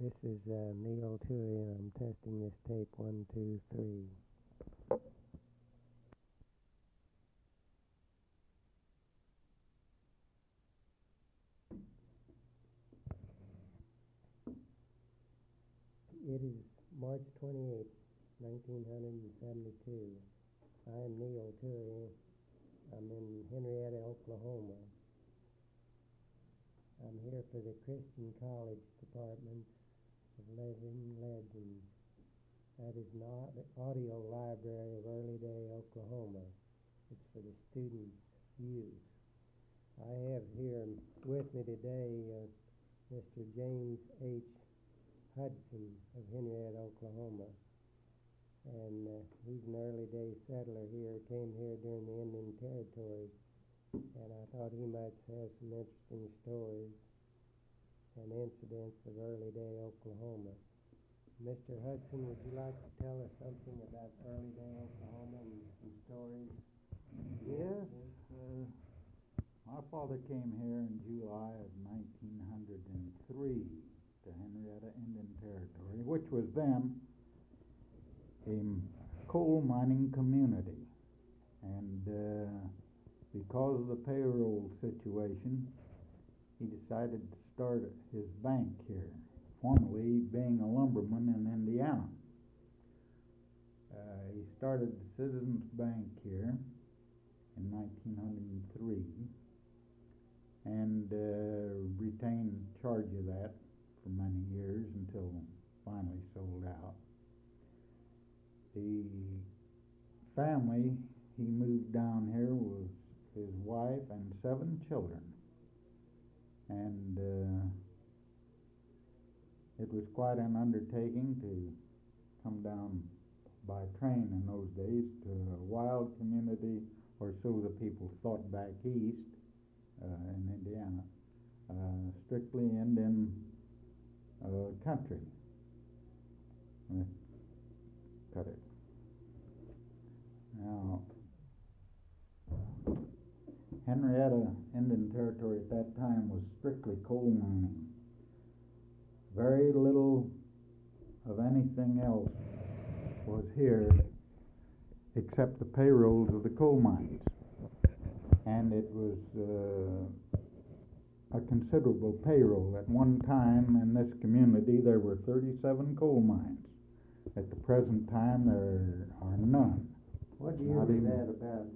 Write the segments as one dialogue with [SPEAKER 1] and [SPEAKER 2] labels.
[SPEAKER 1] This is Neil Tuohy, and I'm testing this tape 1, 2, 3. It is March 28, 1972. I am Neil Tuohy. I'm in Henryetta, Oklahoma. I'm here for the Christian College Department of Living Legends. That is not the audio library of Early Day, Oklahoma. It's for the students' use. I have here with me today Mr. James H. Hudson of Henryetta, Oklahoma. And he's an early day settler here, came here during the Indian Territory, and I thought he might have some interesting stories and incidents of early day Oklahoma. Mr. Hudson, would you like to tell us something about early day Oklahoma and some stories?
[SPEAKER 2] Yes. My father came here in July of 1903 to Henryetta Indian Territory, which was then a coal mining community. And because of the payroll situation, he decided to start his bank here, formerly being a lumberman in Indiana. He started the Citizens Bank here in 1903 and retained charge of that for many years until finally sold out. The family he moved down here was his wife and 7 children. And it was quite an undertaking to come down by train in those days to a wild community, or so the people thought back east in Indiana, strictly Indian country. Let's cut it. Now, Henryetta Indian Territory at that time was strictly coal mining. Very little of anything else was here except the payrolls of the coal mines. And it was a considerable payroll. At one time in this community there were 37 coal mines. At the present time there are none.
[SPEAKER 1] What year was that, about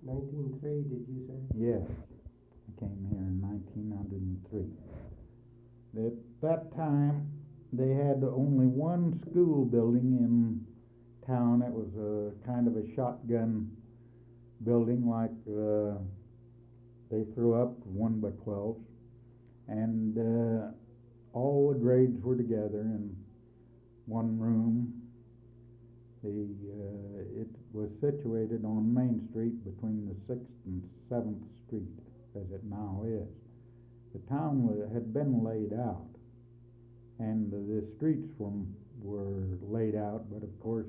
[SPEAKER 1] 1903, did you say?
[SPEAKER 2] Yes, I came here in 1903. At that time, they had only one school building in town. It was a kind of a shotgun building, like they threw up 1x12s, and all the grades were together in one room. It was situated on Main Street between the 6th and 7th Street, as it now is. The town had been laid out, and the streets were laid out, but of course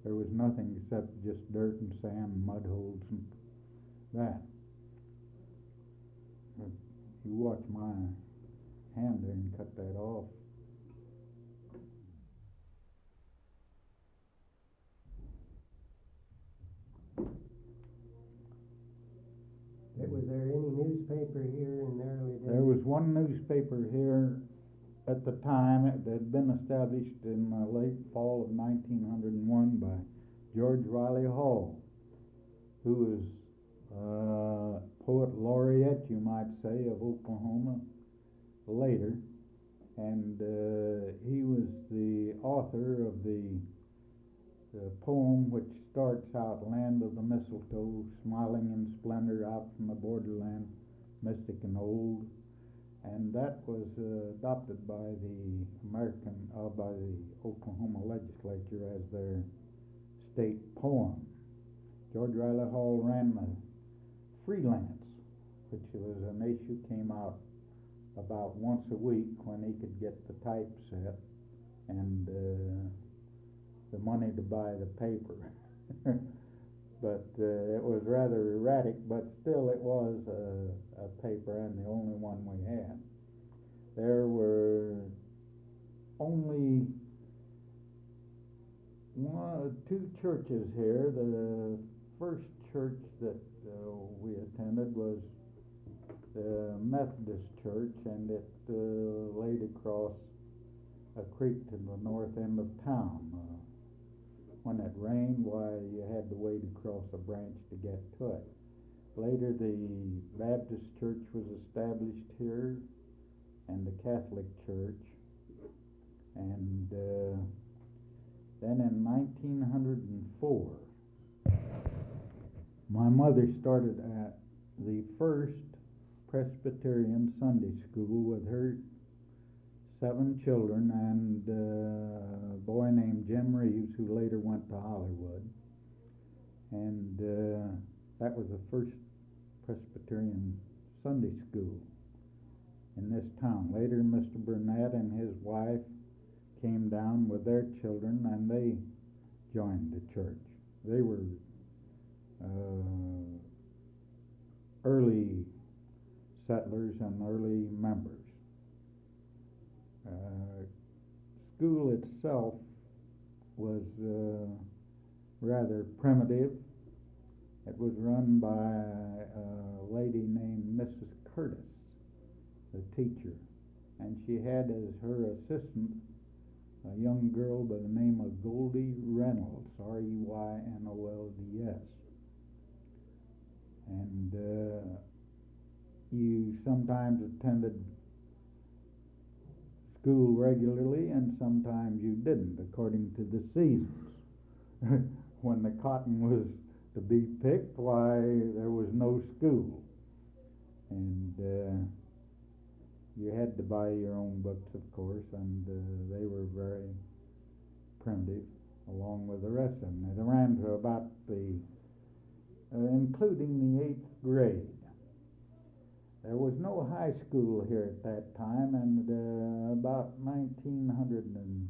[SPEAKER 2] there was nothing except just dirt and sand, mud holes and that. But you watch my hand there and cut that off.
[SPEAKER 1] Was there any newspaper here in the early days?
[SPEAKER 2] There was one newspaper here at the time. It had been established in the late fall of 1901 by George Riley Hall, who was poet laureate, you might say, of Oklahoma later. And he was the author of the poem which starts out, "Land of the mistletoe, smiling in splendor out from the borderland, mystic and old." And that was adopted by the by the Oklahoma legislature as their state poem. George Riley Hall ran the Freelance, which was an issue, came out about once a week when he could get the typeset and the money to buy the paper. But it was rather erratic, but still it was a paper, and the only one we had. There were two churches here. The first church that we attended was the Methodist Church, and it laid across a creek to the north end of town. When it rained, why, you had to wade across a branch to get to it. Later, the Baptist Church was established here, and the Catholic Church. And then in 1904, my mother started at the first Presbyterian Sunday school with her 7 children and a boy named Jim Reeves, who later went to Hollywood. And that was the first Presbyterian Sunday school in this town. Later, Mr. Burnett and his wife came down with their children, and they joined the church. They were early settlers and early members. School itself was rather primitive. It was run by a lady named Mrs. Curtis, the teacher, and she had as her assistant a young girl by the name of Goldie Reynolds, Reynolds. And you sometimes attended school regularly, and sometimes you didn't, according to the seasons. When the cotton was to be picked, why, there was no school. And you had to buy your own books, of course, and they were very primitive, along with the rest of them. They ran to about including the 8th grade. There was no high school here at that time, and about 1909,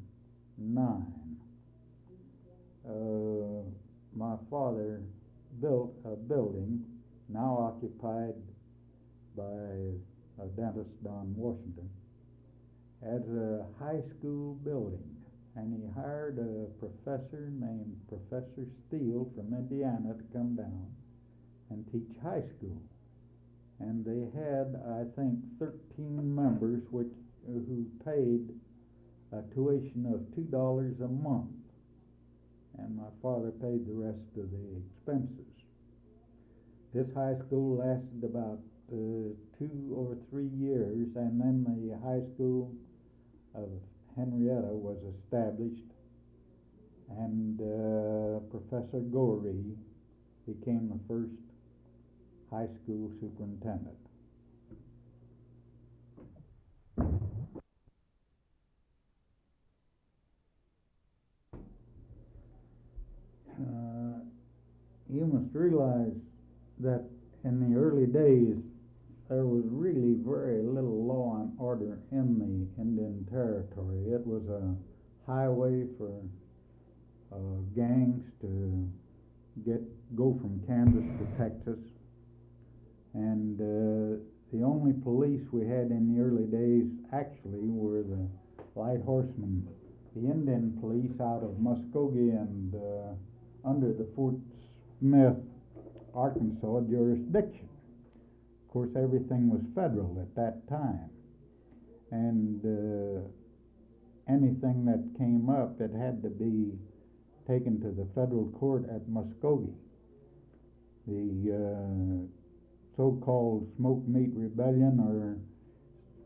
[SPEAKER 2] my father built a building now occupied by a dentist down Washington as a high school building, and he hired a professor named Professor Steele from Indiana to come down and teach high school. And they had, I think, 13 members who paid a tuition of $2 a month, and my father paid the rest of the expenses. This high school lasted about 2 or 3 years, and then the high school of Henryetta was established, and Professor Gorey became the first high school superintendent. You must realize that in the early days there was really very little law and order in the Indian Territory. It was a highway for gangs to go from Kansas to Texas. And the only police we had in the early days actually were the light horsemen, the Indian police out of Muskogee and under the Fort Smith, Arkansas jurisdiction. Of course, everything was federal at that time, and anything that came up, it had to be taken to the federal court at Muskogee. The so-called Smoke Meat Rebellion or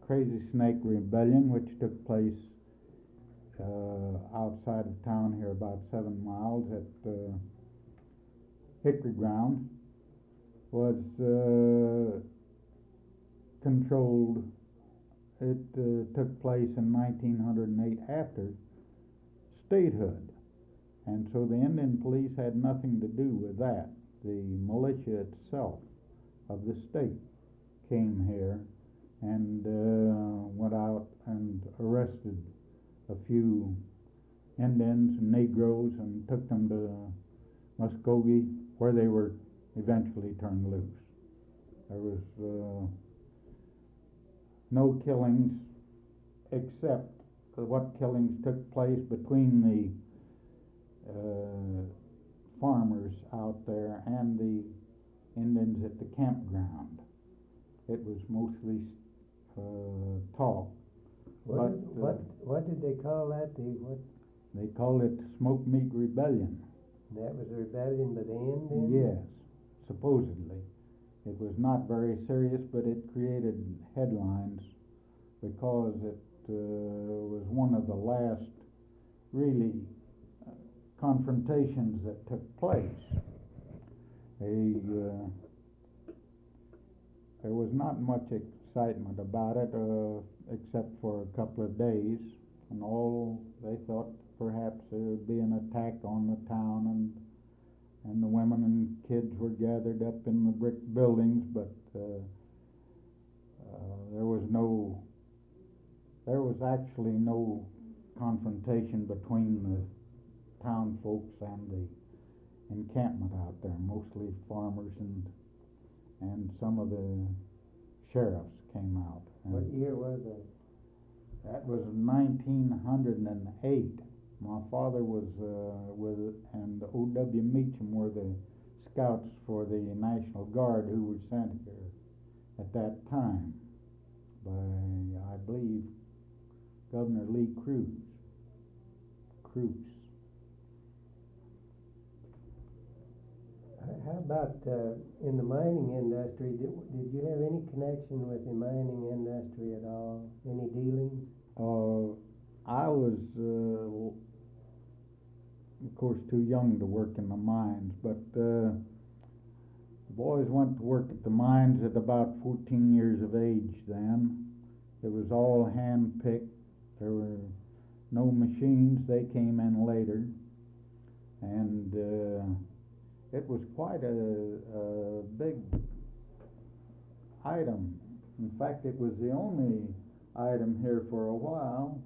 [SPEAKER 2] Crazy Snake Rebellion, which took place outside of town here about 7 miles at Hickory Ground, was controlled. It took place in 1908 after statehood, and so the Indian police had nothing to do with that. The militia itself of the state came here and went out and arrested a few Indians and Negroes and took them to Muskogee, where they were eventually turned loose. There was no killings, except what killings took place between farmers out there and the Indians at the campground. It was mostly talk.
[SPEAKER 1] What did they call that?
[SPEAKER 2] They called it Smoke Meat Rebellion.
[SPEAKER 1] That was a rebellion by the Indians?
[SPEAKER 2] Yes, supposedly. It was not very serious, but it created headlines because it was one of the last really confrontations that took place. There was not much excitement about it, except for a couple of days, and all they thought perhaps there would be an attack on the town, and the women and kids were gathered up in the brick buildings, but there was actually no confrontation between the town folks and the encampment out there, mostly farmers and some of the sheriffs came out.
[SPEAKER 1] What year was that?
[SPEAKER 2] That was 1908. My father was and O.W. Meacham were the scouts for the National Guard who were sent here at that time by, I believe, Governor Lee Cruz.
[SPEAKER 1] How about in the mining industry? Did you have any connection with the mining industry at all? Any dealings?
[SPEAKER 2] I was, of course, too young to work in the mines, but the boys went to work at the mines at about 14 years of age then. It was all hand-picked. There were no machines. They came in later. And it was quite a big item. In fact, it was the only item here for a while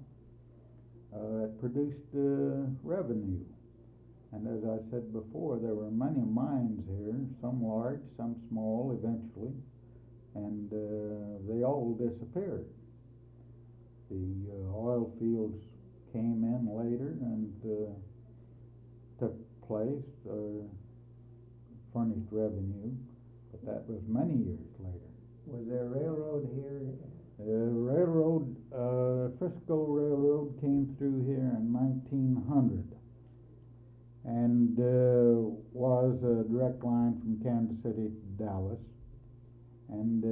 [SPEAKER 2] that produced revenue. And as I said before, there were many mines here, some large, some small eventually, and they all disappeared. The oil fields came in later and took place, furnished revenue, but that was many years later.
[SPEAKER 1] Was there a railroad here?
[SPEAKER 2] Frisco Railroad came through here in 1900 and was a direct line from Kansas City to Dallas. And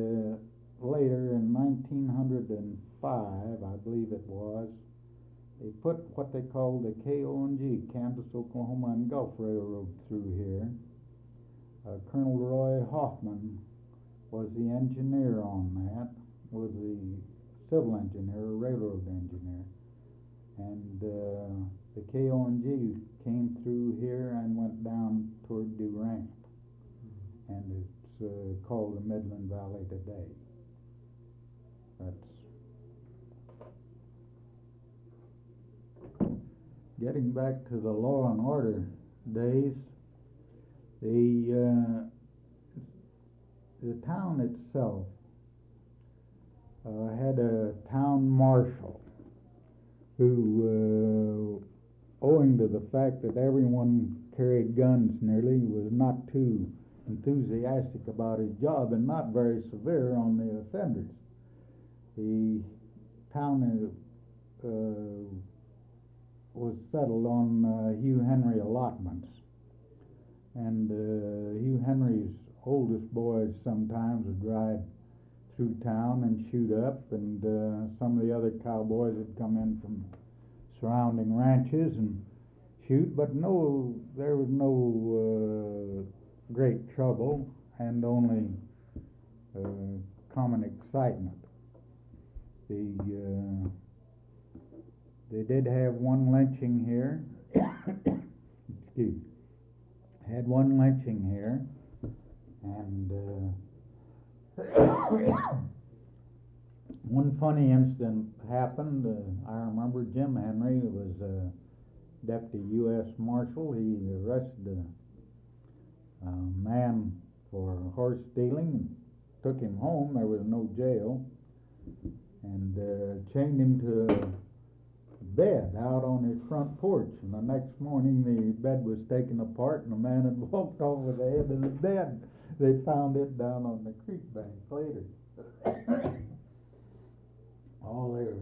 [SPEAKER 2] later in 1905, I believe it was, they put what they called the KONG, Kansas, Oklahoma and Gulf Railroad through here. Colonel Roy Hoffman was the engineer on that, was the civil engineer, railroad engineer. And the KONG came through here and went down toward Durant. And it's called the Midland Valley today. That's getting back to the law and order days. The town itself had a town marshal who, owing to the fact that everyone carried guns nearly, was not too enthusiastic about his job and not very severe on the offenders. The town was settled on Hugh Henry allotments. And Hugh Henry's oldest boys sometimes would ride through town and shoot up, and some of the other cowboys would come in from surrounding ranches and shoot, but there was no great trouble and only common excitement. They did have one lynching here. Excuse me. Had one lynching here, and one funny incident happened. I remember Jim Henry was a deputy U.S. Marshal. He arrested a man for horse stealing and took him home. There was no jail, and chained him to a bed out on his front porch, and the next morning the bed was taken apart and the man had walked over the head of the bed. They found it down on the creek bank later. All there.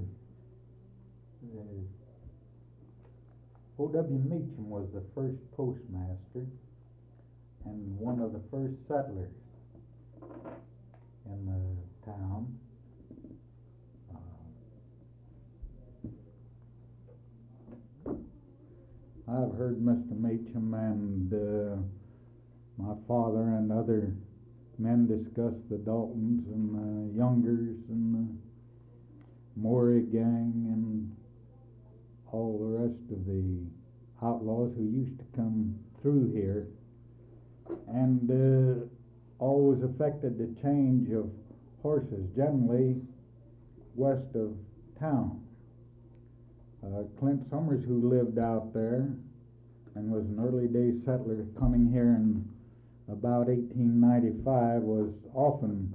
[SPEAKER 2] O.W. Meacham was the first postmaster and one of the first settlers in the town. I've heard Mr. Meacham and my father and other men discuss the Daltons and the Youngers and the Morey gang and all the rest of the outlaws who used to come through here, and always affected the change of horses, generally west of town. Clint Summers, who lived out there and was an early day settler coming here in about 1895, was often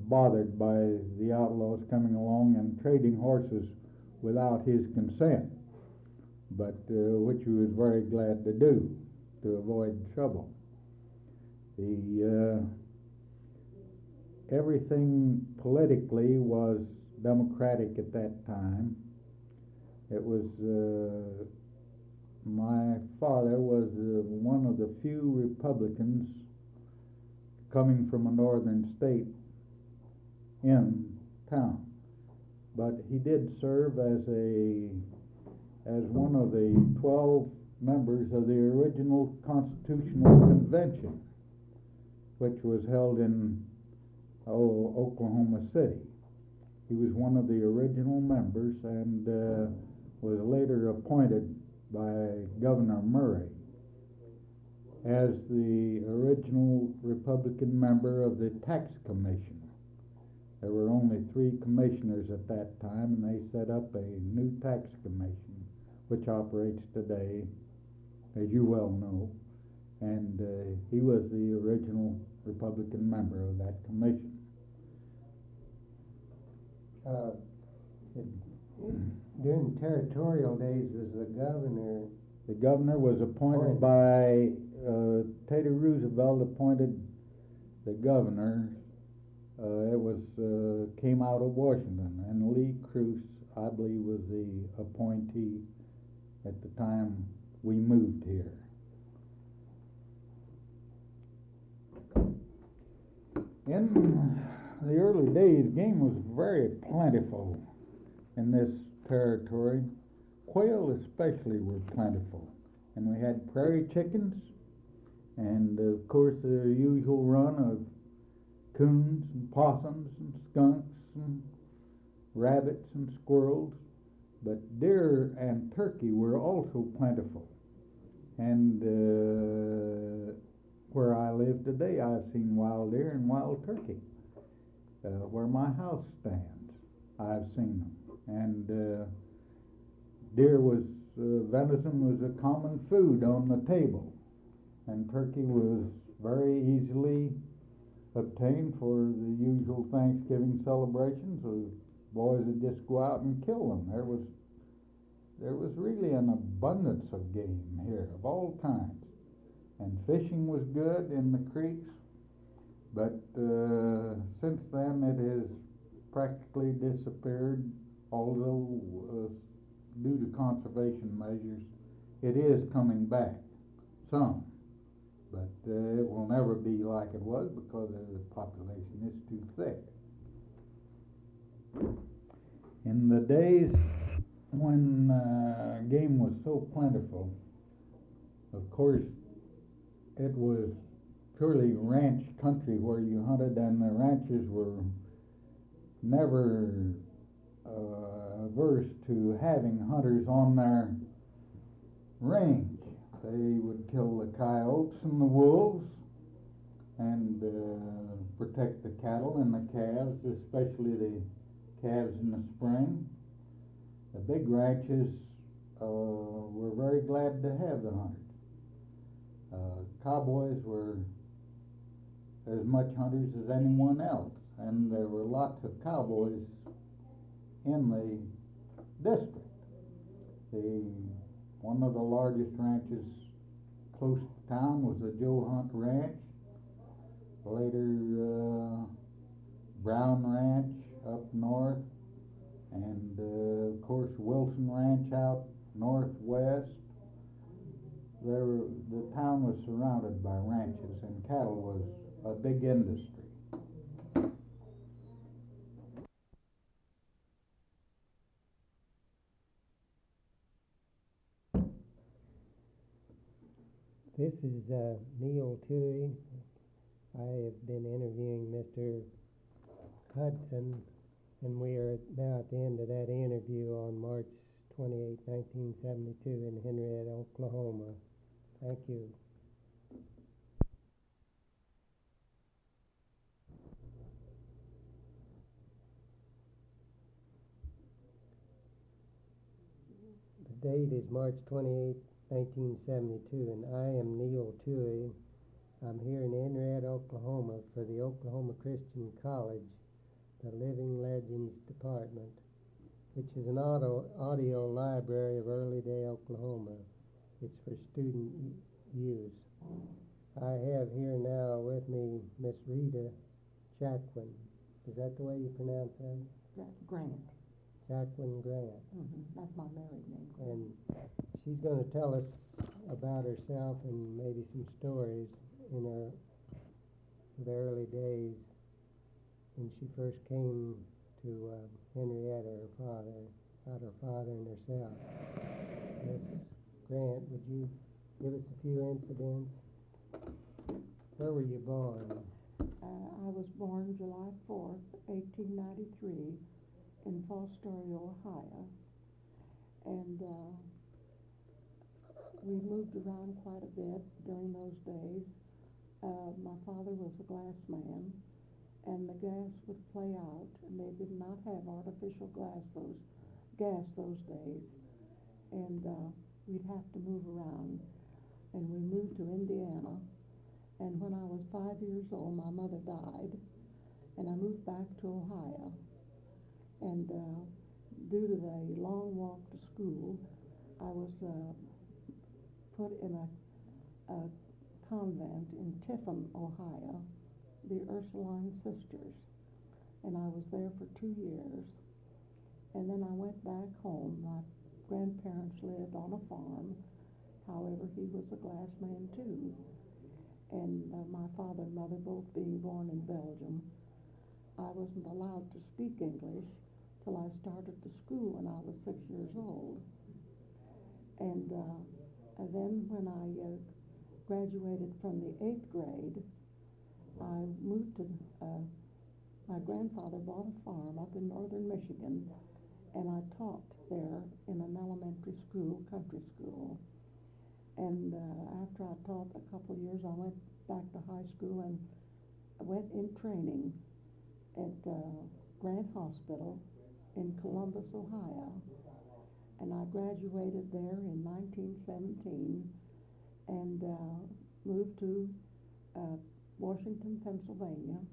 [SPEAKER 2] bothered by the outlaws coming along and trading horses without his consent, but which he was very glad to do to avoid trouble. Everything politically was Democratic at that time. It was my father was one of the few Republicans coming from a northern state in town, but he did serve as one of the 12 members of the original Constitutional Convention, which was held in Oklahoma City. He was one of the original members and was later appointed by Governor Murray as the original Republican member of the Tax Commission. There were only 3 commissioners at that time, and they set up a new tax commission, which operates today, as you well know, and he was the original Republican member of that commission.
[SPEAKER 1] During territorial days, was the governor...
[SPEAKER 2] The governor was appointed by Teddy Roosevelt appointed the governor. It was came out of Washington, and Lee Cruz, I believe, was the appointee at the time we moved here. In the early days, game was very plentiful in this territory. Quail especially were plentiful, and we had prairie chickens, and of course the usual run of coons and possums and skunks and rabbits and squirrels, but deer and turkey were also plentiful. And where I live today, I've seen wild deer and wild turkey. Where my house stands, I've seen them. And deer was, venison was a common food on the table, and turkey was very easily obtained for the usual Thanksgiving celebrations. The boys would just go out and kill them. There was really an abundance of game here of all kinds, and fishing was good in the creeks, but since then it has practically disappeared, although due to conservation measures it is coming back some, but it will never be like it was because the population is too thick. In the days when game was so plentiful, of course, it was purely ranch country where you hunted, and the ranchers were never averse to having hunters on their range. They would kill the coyotes and the wolves and protect the cattle and the calves, especially the calves in the spring. The big ranches were very glad to have the hunters. Cowboys were as much hunters as anyone else, and there were lots of cowboys in the district. One of the largest ranches close to town was the Joe Hunt Ranch. Later, Brown Ranch up north, and of course Wilson Ranch out northwest. The town was surrounded by ranches, and cattle was a big industry.
[SPEAKER 1] This is Neil Tuohy. I have been interviewing Mr. Hudson, and we are now at the end of that interview on March 28, 1972 in Henryetta, Oklahoma. Thank you. The date is March 28, 1972, and I am Neil Tuohy. I'm here in Henryetta, Oklahoma for the Oklahoma Christian College, the Living Legends Department, which is an audio library of early day Oklahoma. It's for student use. I have here now with me Miss Rita Jacqueline. Is that the way you pronounce that?
[SPEAKER 3] Grant.
[SPEAKER 1] Jacqueline Grant.
[SPEAKER 3] That's my married name.
[SPEAKER 1] And she's going to tell us about herself and maybe some stories in the early days when she first came to Henryetta, about her father and herself. Miss Grant, would you give us a few incidents? Where were you born?
[SPEAKER 3] I was born July 4th, 1893 in Fostoria, Ohio. And we moved around quite a bit during those days. My father was a glass man, and the gas would play out, and they did not have artificial gas those days. And we'd have to move around. And we moved to Indiana. And when I was 5 years old, my mother died, and I moved back to Ohio. And due to the long walk to school, I was put in a convent in Tiffin, Ohio, the Ursuline Sisters. And I was there for 2 years. And then I went back home. My grandparents lived on a farm. However, he was a glass man too. And my father and mother both being born in Belgium, I wasn't allowed to speak English till I started to school when I was 6 years old. And then when I graduated from the 8th grade, I moved to, my grandfather bought a farm up in northern Michigan, and I taught there in an elementary school, country school. And after I taught a couple of years, I went back to high school and went in training at Grant Hospital in Columbus, Ohio. And I graduated there in 1917 and moved to Washington, Pennsylvania,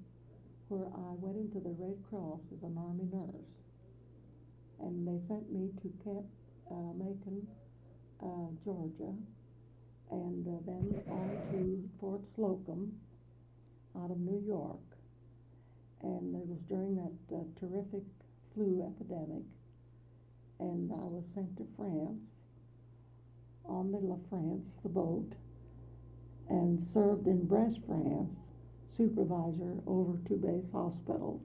[SPEAKER 3] where I went into the Red Cross as an Army nurse. And they sent me to Camp Macon, Georgia, and then on to Fort Slocum out of New York. And it was during that terrific flu epidemic, and I was sent to France on the La France, the boat, and served in Brest, France, supervisor over 2 base hospitals.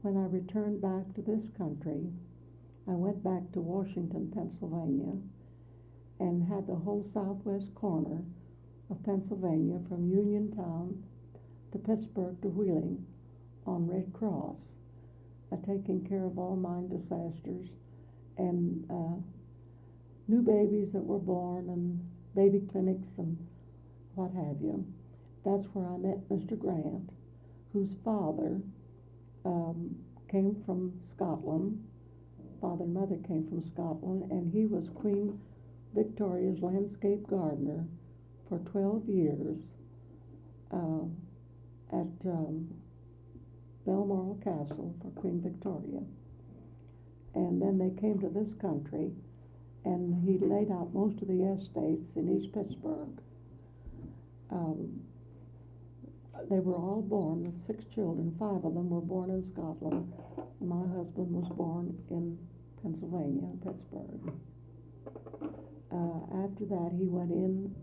[SPEAKER 3] When I returned back to this country, I went back to Washington, Pennsylvania, and had the whole southwest corner of Pennsylvania from Uniontown to Pittsburgh to Wheeling on Red Cross, taking care of all mine disasters and new babies that were born and baby clinics and what have you. That's where I met Mr. Grant, whose father came from Scotland. Father and mother came from Scotland, and he was Queen Victoria's landscape gardener for 12 years at Balmoral Castle for Queen Victoria. And then they came to this country, and he laid out most of the estates in East Pittsburgh. They were all born with 6 children. 5 of them were born in Scotland. My husband was born in Pennsylvania, in Pittsburgh. After that, he went in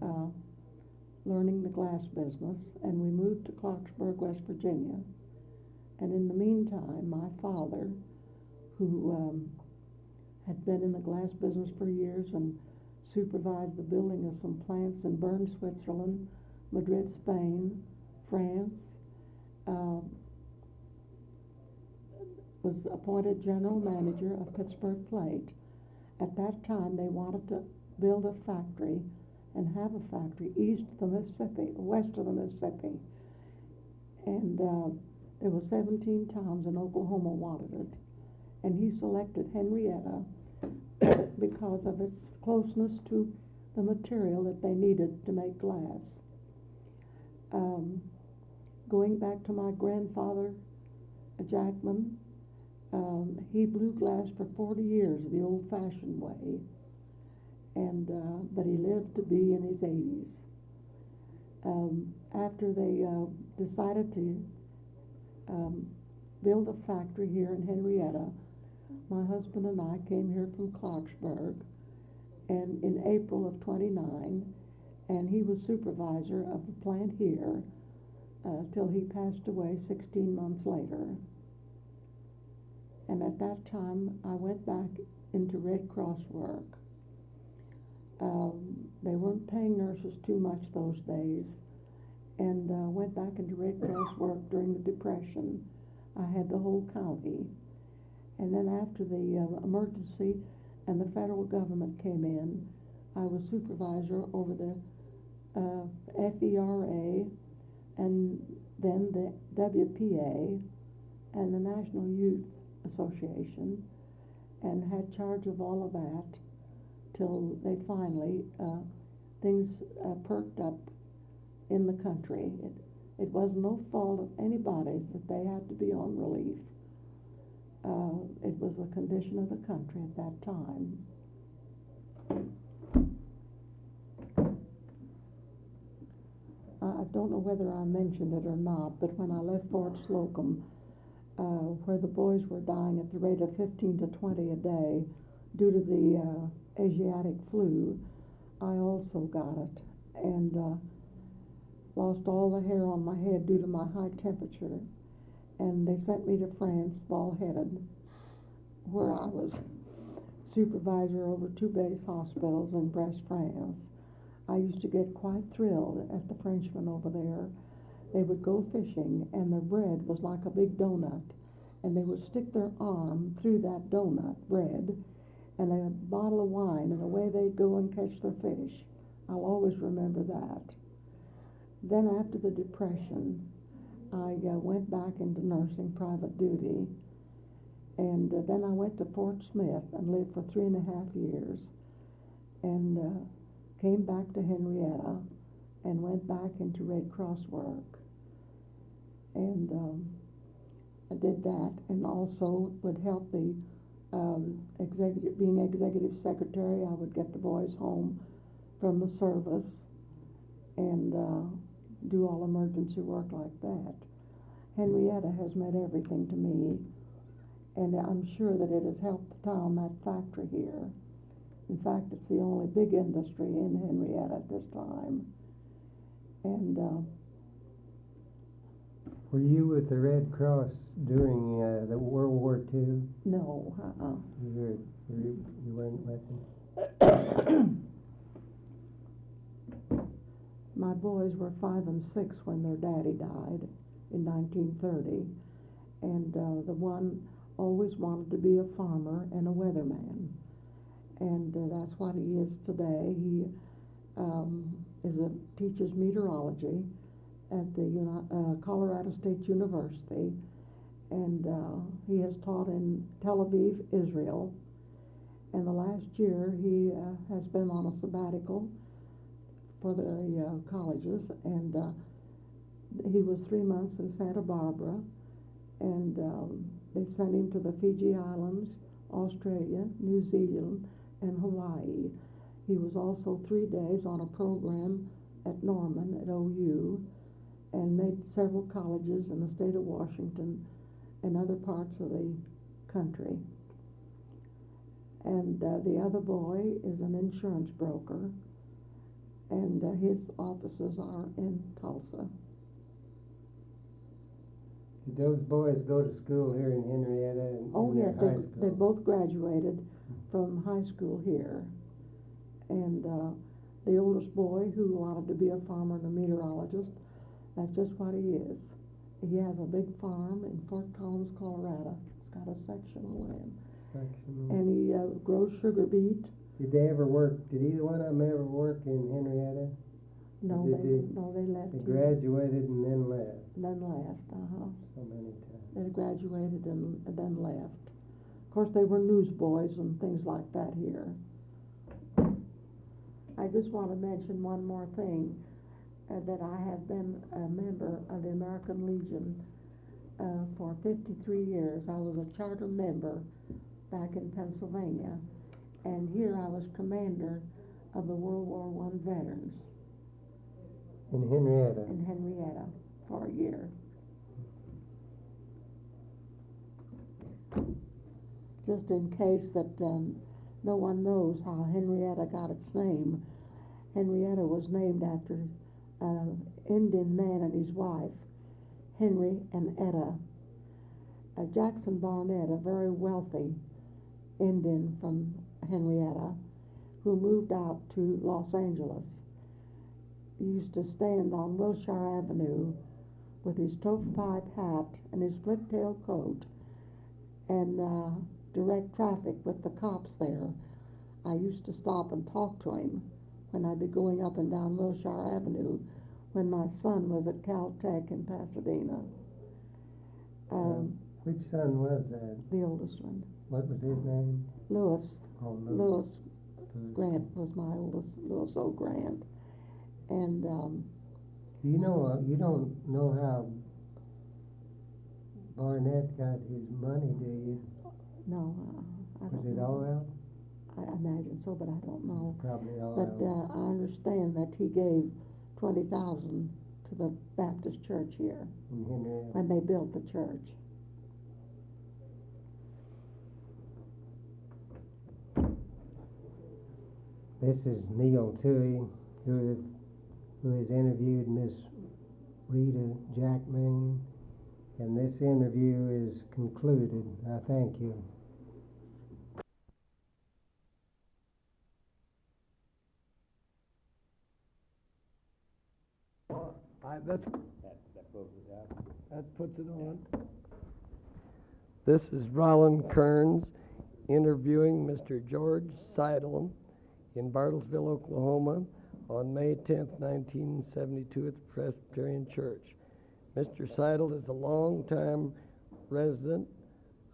[SPEAKER 3] learning the glass business, and we moved to Clarksburg, West Virginia. And in the meantime, my father, who had been in the glass business for years and supervised the building of some plants in Bern, Switzerland, Madrid, Spain, France, was appointed general manager of Pittsburgh Plate. At that time, they wanted to build a factory and have a factory east of the Mississippi, west of the Mississippi. And there were 17 towns in Oklahoma wanted it. And he selected Henryetta because of its closeness to the material that they needed to make glass. Going back to my grandfather, Jackman, he blew glass for 40 years the old-fashioned way, and but he lived to be in his 80s. After they decided to build a factory here in Henryetta, my husband and I came here from Clarksburg, and in April of '29, and he was supervisor of the plant here till he passed away 16 months later. And at that time, I went back into Red Cross work. They weren't paying nurses too much those days, and went back into Red Cross work during the Depression. I had the whole county. And then after the emergency and the federal government came in, I was supervisor over the FERA, and then the WPA and the National Youth Association, and had charge of all of that till they finally, things perked up in the country. It was no fault of anybody's that they had to be on relief. It was a condition of the country at that time. I don't know whether I mentioned it or not, but when I left Fort Slocum, where the boys were dying at the rate of 15 to 20 a day due to the Asiatic flu, I also got it, and lost all the hair on my head due to my high temperature. And they sent me to France, bald-headed, where I was supervisor over 2 base hospitals in Brest, France. I used to get quite thrilled at the Frenchmen over there. They would go fishing, and their bread was like a big donut, and they would stick their arm through that donut bread, and a bottle of wine, and away they'd go and catch their fish. I'll always remember that. Then after the Depression, I went back into nursing private duty, and then I went to Fort Smith and lived for 3.5 years, and came back to Henryetta and went back into Red Cross work. And I did that, and also would help the being executive secretary. I would get the boys home from the service and do all emergency work like that. Henryetta has meant everything to me, and I'm sure that it has helped the town, that factory here. In fact, it's the only big industry in Henryetta at this time. And
[SPEAKER 1] were you with the Red Cross during the World War II?
[SPEAKER 3] no,
[SPEAKER 1] You weren't with them?
[SPEAKER 3] my boys were 5 and 6 when their daddy died in 1930, and the one always wanted to be a farmer and a weatherman, and that's what he is today. He teaches meteorology at the Colorado State University, and he has taught in Tel Aviv, Israel, and the last year he has been on a sabbatical for the colleges, and he was 3 months in Santa Barbara, and they sent him to the Fiji Islands, Australia, New Zealand, and Hawaii. He was also 3 days on a program at Norman at OU and made several colleges in the state of Washington and other parts of the country. And the other boy is an insurance broker, and his offices are in Tulsa.
[SPEAKER 1] Did those boys go to school here in Henryetta?
[SPEAKER 3] Oh, yes,
[SPEAKER 1] high school?
[SPEAKER 3] they both graduated from high school here. And the oldest boy, who wanted to be a farmer and a meteorologist, that's just what he is. He has a big farm in Fort Collins, Colorado. It's got a sectional land. And he grows sugar beet.
[SPEAKER 1] Did they ever work? Did either one of them ever work in Henryetta?
[SPEAKER 3] No, they left.
[SPEAKER 1] They graduated and then left.
[SPEAKER 3] Then left,
[SPEAKER 1] So many times.
[SPEAKER 3] They graduated and then left. Of course, they were newsboys and things like that here. I just want to mention one more thing, that I have been a member of the American Legion for 53 years. I was a charter member back in Pennsylvania, and here I was commander of the World War I veterans.
[SPEAKER 1] In Henryetta?
[SPEAKER 3] In Henryetta for a year. Just in case that no one knows how Henryetta got its name, Henryetta was named after an Indian man and his wife, Henry and Etta. Jackson Barnett, a very wealthy Indian from Henryetta, who moved out to Los Angeles, used to stand on Wilshire Avenue with his stovepipe hat and his split-tail coat and direct traffic with the cops there. I used to stop and talk to him when I'd be going up and down Wilshire Avenue when my son was at Caltech in Pasadena.
[SPEAKER 1] Which son was that?
[SPEAKER 3] The oldest one.
[SPEAKER 1] What was his name?
[SPEAKER 3] Lewis.
[SPEAKER 1] Oh,
[SPEAKER 3] Lewis Grant was my oldest, Lewis O. Grant. And
[SPEAKER 1] you don't know how Barnett got his money, do you?
[SPEAKER 3] no, I don't
[SPEAKER 1] Was it
[SPEAKER 3] know.
[SPEAKER 1] all out?
[SPEAKER 3] I imagine so, but I don't know.
[SPEAKER 1] Probably all
[SPEAKER 3] But
[SPEAKER 1] out.
[SPEAKER 3] I understand that he gave $20,000 to the Baptist church here
[SPEAKER 1] In Henryetta.
[SPEAKER 3] when they built the church.
[SPEAKER 1] This is Neil Tuohy, who has interviewed Miss Rita Jackman, and this interview is concluded. I thank you.
[SPEAKER 4] That puts it on. This is Roland Kearns interviewing Mr. George Seidel in Bartlesville, Oklahoma on May 10th, 1972 at the Presbyterian Church. Mr. Seidel is a long-time resident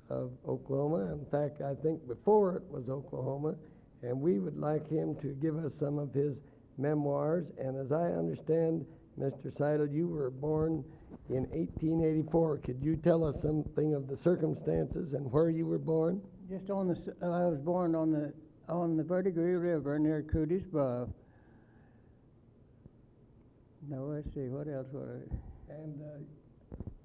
[SPEAKER 4] of Oklahoma. In fact, I think before it was Oklahoma, and we would like him to give us some of his memoirs. And as I understand, Mr. Seidel, you were born in 1884. Could you tell us something of the circumstances and where you were born?
[SPEAKER 5] Just on the, I was born on the Verdigris River near Cooties Bluff. Now let's see, what else was it?
[SPEAKER 4] And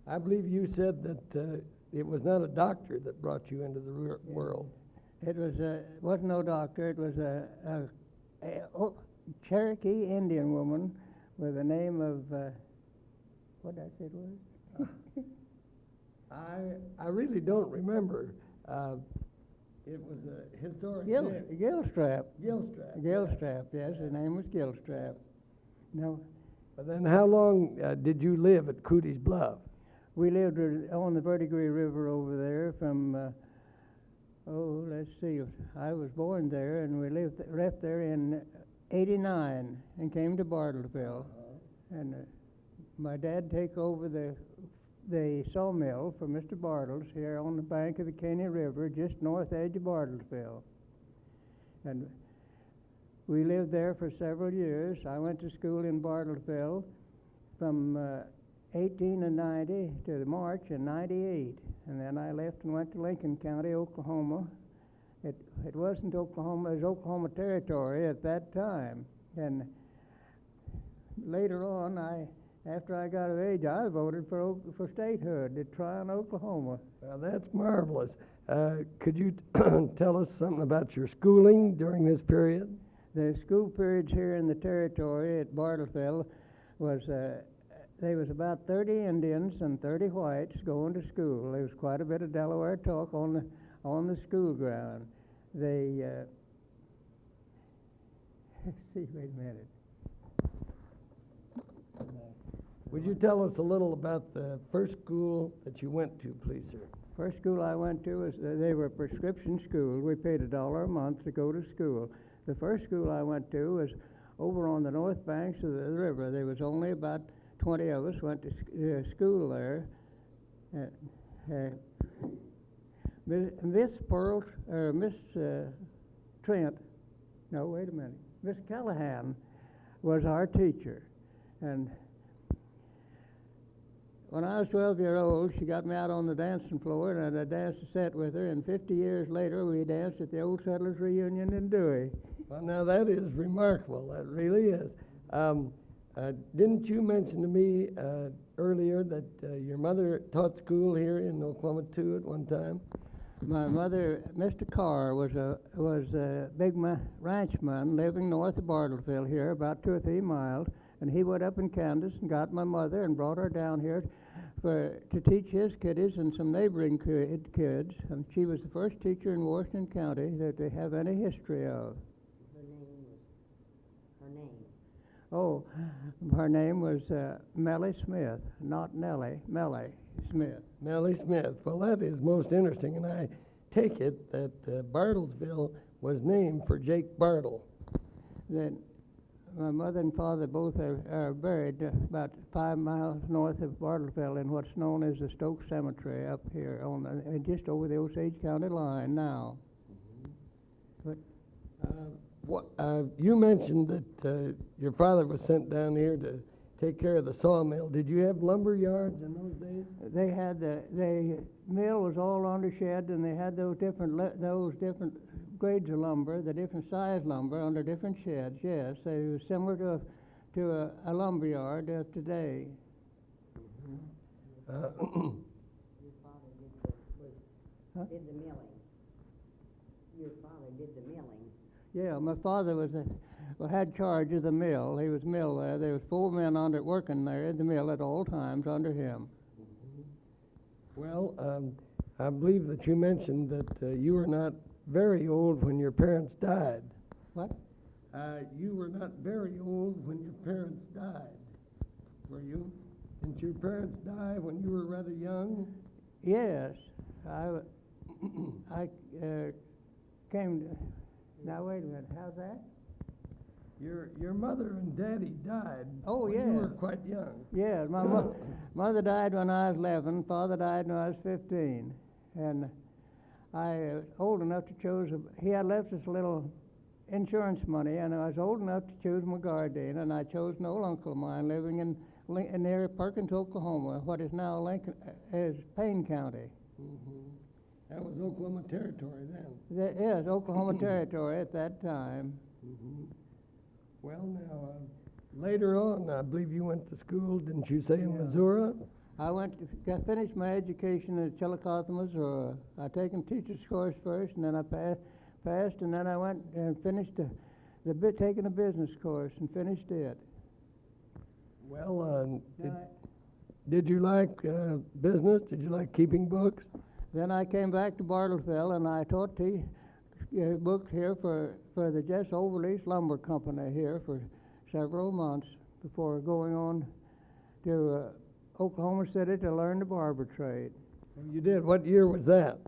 [SPEAKER 4] I believe you said that it was not a doctor that brought you into the world.
[SPEAKER 5] It wasn't no doctor. It was a Cherokee Indian woman with the name of what did I say it was?
[SPEAKER 4] I really don't remember. It was a historic name.
[SPEAKER 5] Gilstrap.
[SPEAKER 4] Gilstrap.
[SPEAKER 5] Gilstrap, yes, his name was Gilstrap. No,
[SPEAKER 4] But then how long did you live at Cooties Bluff?
[SPEAKER 5] we lived on the Verdigris River over there from, let's see, I was born there, and we left there in '89 and came to Bartlesville. And my dad take over the sawmill for Mr. Bartles here on the bank of the Caney River, just north edge of Bartlesville. And we lived there for several years. I went to school in Bartlesville from 1890 to March in '98. And then I left and went to Lincoln County, Oklahoma, It wasn't Oklahoma, it was Oklahoma Territory at that time. And later on, after I got of age, I voted for statehood at Tryon, Oklahoma.
[SPEAKER 4] Well, that's marvelous. Could you tell us something about your schooling during this period?
[SPEAKER 5] The school periods here in the territory at Bartlesville was, there was about 30 Indians and 30 whites going to school. There was quite a bit of Delaware talk on the school ground. They, see, wait a minute.
[SPEAKER 4] Would you tell us a little about the first school that you went to, please, sir?
[SPEAKER 5] First school I went to was, they were prescription schools. We paid $1 a month to go to school. The first school I went to was over on the north banks of the river. There was only about 20 of us went to school there. Miss Pearl, or Miss Trent, no, wait a minute, Miss Callahan was our teacher. And when I was 12 years old, she got me out on the dancing floor, and I danced a set with her, and 50 years later, we danced at the Old Settlers Reunion in Tuohy.
[SPEAKER 4] Well, now that is remarkable. That really is. Didn't you mention to me earlier that your mother taught school here in Oklahoma too at one time?
[SPEAKER 5] My mother, Mr. Carr, was a big ranchman living north of Bartlesville here, about 2 or 3 miles, and he went up in Kansas and got my mother and brought her down here to teach his kiddies and some neighboring kids, and she was the first teacher in Washington County that they have any history of. Oh, her name was Mellie Smith, not Nellie, Mellie Smith.
[SPEAKER 4] Mellie Smith. Well, that is most interesting, and I take it that Bartlesville was named for Jake Bartle.
[SPEAKER 5] Then my mother and father both are buried about 5 miles north of Bartlesville in what's known as the Stokes Cemetery up here, just over the Osage County line now. But
[SPEAKER 4] you mentioned that your father was sent down here to take care of the sawmill. Did you have lumber yards in those days?
[SPEAKER 5] They had the mill was all under shed, and they had those different grades of lumber, the different size lumber under different sheds. Yes, they were similar to a lumber yard today.
[SPEAKER 6] Your father did the milling. Your father did the milling.
[SPEAKER 5] Yeah, my father had charge of the mill. He was mill there. There was 4 men working there in the mill at all times under him.
[SPEAKER 4] Well, I believe that you mentioned that you were not very old when your parents died.
[SPEAKER 5] What?
[SPEAKER 4] You were not very old when your parents died, were you? Didn't your parents die when you were rather young?
[SPEAKER 5] Yes. I came to... Now, wait a minute. How's that?
[SPEAKER 4] Your mother and daddy died
[SPEAKER 5] when
[SPEAKER 4] you were quite young.
[SPEAKER 5] Yeah, my mother died when I was 11. Father died when I was 15. And I was old enough to choose. He had left us a little insurance money, and I was old enough to choose my guardian, and I chose an old uncle of mine living in near Perkins, Oklahoma, what is now Payne County.
[SPEAKER 4] Mm-hmm. That was Oklahoma Territory then.
[SPEAKER 5] Yes, Oklahoma Territory at that time.
[SPEAKER 4] Mm-hmm. Well, now, later on, I believe you went to school, didn't you say, in Missouri?
[SPEAKER 5] I finished my education at Chillicothe, Missouri. I taken teacher's course first, and then I passed, and then I went and finished taking a business course and finished it.
[SPEAKER 4] Well, did you like business? Did you like keeping books?
[SPEAKER 5] Then I came back to Bartlesville, and I taught books here for the Jess Overlease Lumber Company here for several months before going on to Oklahoma City to learn the barber trade.
[SPEAKER 4] You did? What year was that?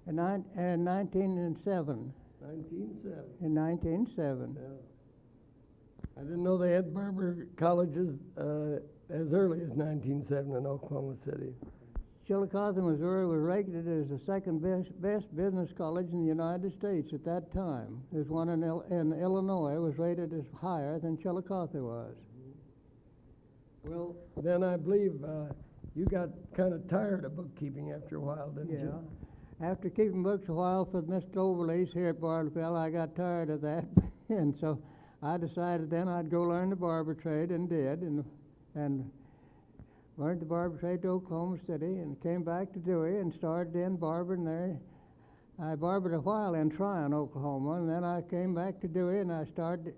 [SPEAKER 5] In 1907.
[SPEAKER 4] 1907.
[SPEAKER 5] In 1907.
[SPEAKER 4] I didn't know they had barber colleges as early as 1907 in Oklahoma City.
[SPEAKER 5] Chillicothe, Missouri was rated as the second best business college in the United States at that time. There's one in Illinois was rated as higher than Chillicothe was.
[SPEAKER 4] Well, then I believe you got kind of tired of bookkeeping after a while, didn't you?
[SPEAKER 5] after keeping books a while for Mr. Overlease here at Bartlesville, I got tired of that, and so I decided then I'd go learn the barber trade, and did, and learned the barber trade to Oklahoma City, and came back to Tuohy and started in barbering there. I barbered a while in Tryon, Oklahoma, and then I came back to Tuohy, and I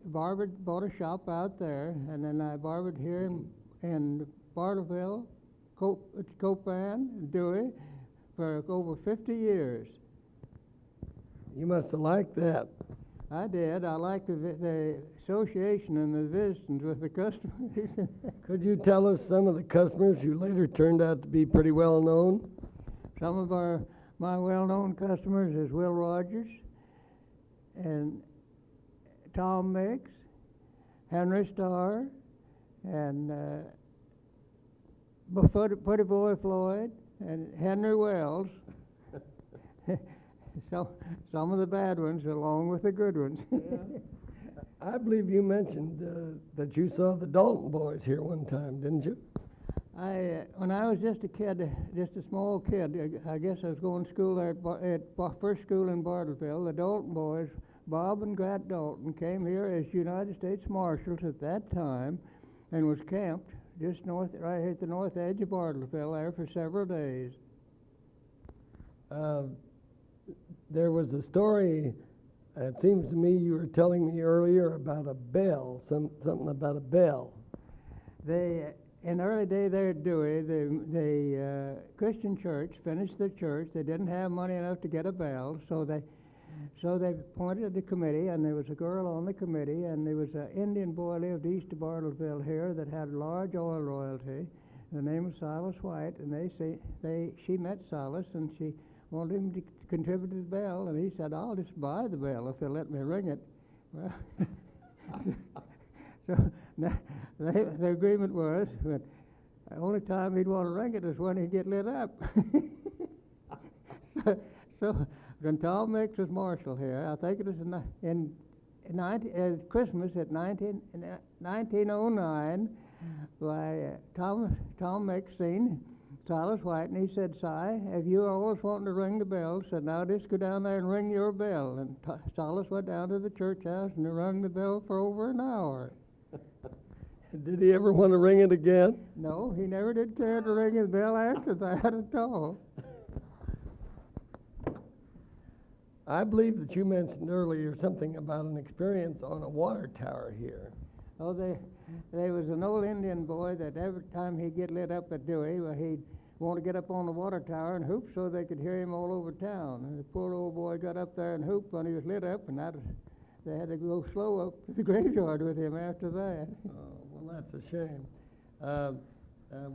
[SPEAKER 5] bought a shop out there, and then I barbered here in Bartlesville, Copan, Tuohy, for over 50 years.
[SPEAKER 4] You must have liked that.
[SPEAKER 5] I did. I liked the association and the visitations with the customers.
[SPEAKER 4] Could you tell us some of the customers who later turned out to be pretty well known?
[SPEAKER 5] Some of my well-known customers is Will Rogers and Tom Mix, Henry Starr, and Putty Boy Floyd, and Henry Wells. Some of the bad ones along with the good ones.
[SPEAKER 4] I believe you mentioned that you saw the Dalton boys here one time, didn't you?
[SPEAKER 5] When I was just a kid, just a small kid, I guess I was going to school there at first school in Bartlesville. The Dalton boys, Bob and Grat Dalton, came here as United States Marshals at that time, and was camped just right here at the north edge of Bartlesville there for several days.
[SPEAKER 4] There was a story, it seems to me you were telling me earlier about a bell, something about a bell.
[SPEAKER 5] In the early day there at Tuohy, the Christian church finished the church. They didn't have money enough to get a bell, so they appointed the committee, and there was a girl on the committee, and there was an Indian boy lived east of Bartlesville here that had large oil royalty. The name was Silas White, and she met Silas, and she wanted him to contribute to the bell, and he said, "I'll just buy the bell if they'll let me ring it." Well, so the agreement was that the only time he'd want to ring it is when he'd get lit up. So when Tom Mix was marshal here, I think it was Christmas at 1909, Tom Mix seen Silas White, and he said, "Si, have you always wanted to ring the bell?" Said, "Now just go down there and ring your bell." And Silas went down to the church house and he rung the bell for over an hour.
[SPEAKER 4] Did he ever want to ring it again?
[SPEAKER 5] No, he never did care to ring his bell after that at all.
[SPEAKER 4] I believe that you mentioned earlier something about an experience on a water tower here.
[SPEAKER 5] Oh, there was an old Indian boy that every time he'd get lit up at Tuohy, he'd want to get up on the water tower and hoop so they could hear him all over town. And the poor old boy got up there and hooped when he was lit up, and they had to go slow up to the graveyard with him after that.
[SPEAKER 4] Well, that's a shame.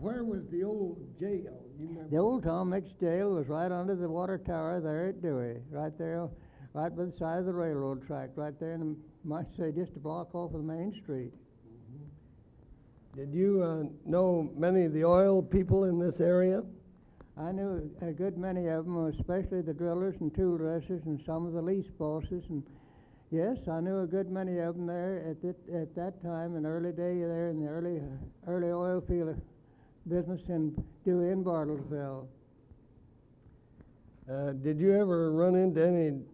[SPEAKER 4] Where was the old jail? You remember?
[SPEAKER 5] The old Tom Mix jail was right under the water tower there at Tuohy, right there, right by the side of the railroad track, right there, and might say just a block off of the main street.
[SPEAKER 4] Did you know many of the oil people in this area?
[SPEAKER 5] I knew a good many of them, especially the drillers and tool dressers and some of the lease bosses. And yes, I knew a good many of them there at that time, in the early day there in the early oil field business in Tuohy and Bartlesville.
[SPEAKER 4] Did you ever run into any